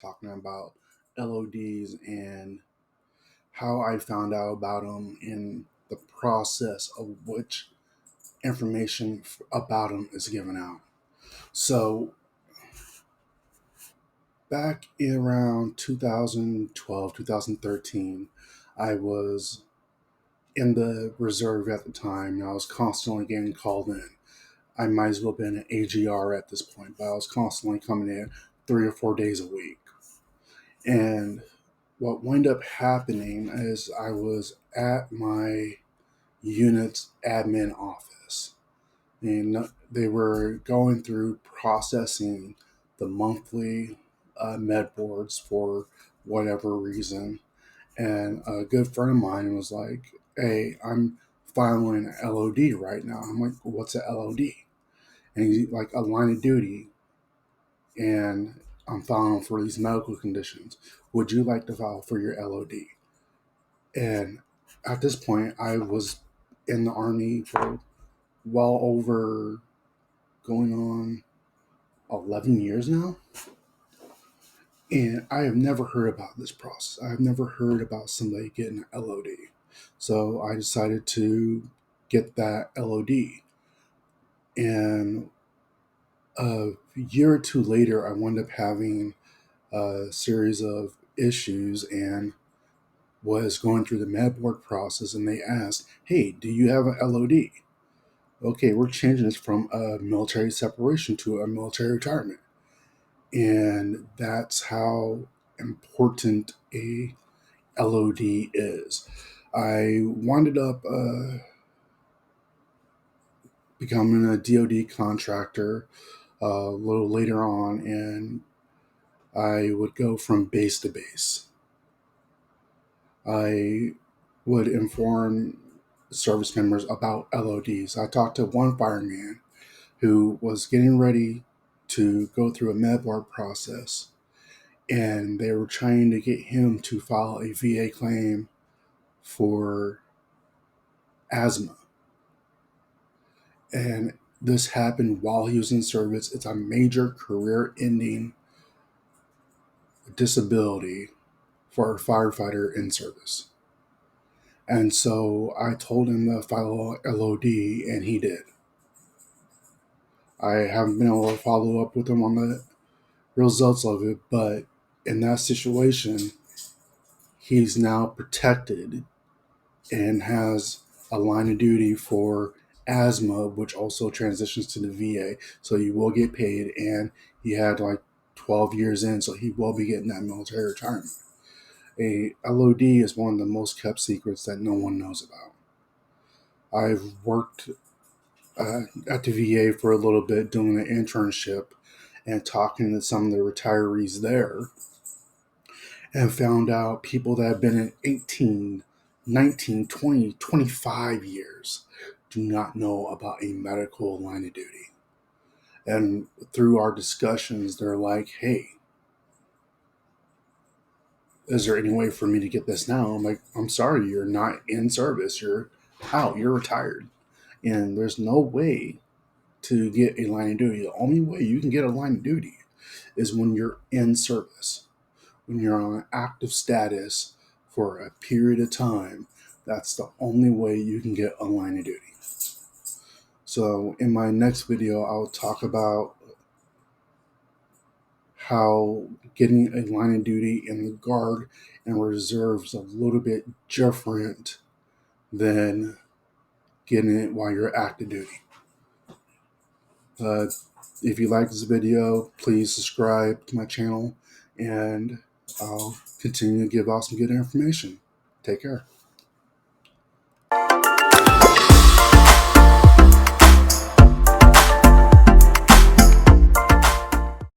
talking about LODs and how I found out about them and the process of which information about them is given out. So, back in around 2012, 2013, I was in the reserve at the time, and I was constantly getting called in. I might as well have been an AGR at this point, but I was constantly coming in 3 or 4 days a week. And what wound up happening is I was at my unit's admin office, and they were going through processing the monthly med boards for whatever reason. And a good friend of mine was like, "Hey, I'm filing an LOD right now." I'm like, "What's a LOD?" And he's like, "A line of duty, and I'm filing for these medical conditions. Would you like to file for your LOD?" And at this point, I was in the Army for well over going on 11 years now. And I have never heard about this process. I've never heard about somebody getting an LOD. So I decided to get that LOD. And a year or two later, I wound up having a series of issues and was going through the med board process. And they asked, "Hey, do you have an LOD?" "Okay, we're changing this from a military separation to a military retirement." And that's how important a LOD is. I wound up becoming a DoD contractor a little later on, and I would go from base to base. I would inform service members about LODs. I talked to one fireman who was getting ready to go through a med board process, and they were trying to get him to file a VA claim for asthma. And this happened while he was in service. It's a major career ending disability for a firefighter in service. And so I told him to file a LOD, and he did. I haven't been able to follow up with him on the results of it, but in that situation, he's now protected and has a line of duty for asthma, which also transitions to the VA. So he will get paid, and he had like 12 years in, so he will be getting that military retirement. A LOD is one of the most kept secrets that no one knows about. I've worked at the VA for a little bit doing an internship and talking to some of the retirees there, and found out people that have been in 18, 19, 20, 25 years do not know about a medical line of duty. And through our discussions, they're like, "Hey, is there any way for me to get this now?" I'm like, "I'm sorry, you're not in service. You're out. You're retired. And there's no way to get a line of duty. The only way you can get a line of duty is when you're in service, when you're on active status for a period of time. That's the only way you can get a line of duty." So in my next video, I'll talk about how getting a line of duty in the Guard and Reserve is a little bit different than getting it while you're active duty. If you like this video, please subscribe to my channel, and I'll continue to give out some good information. Take care.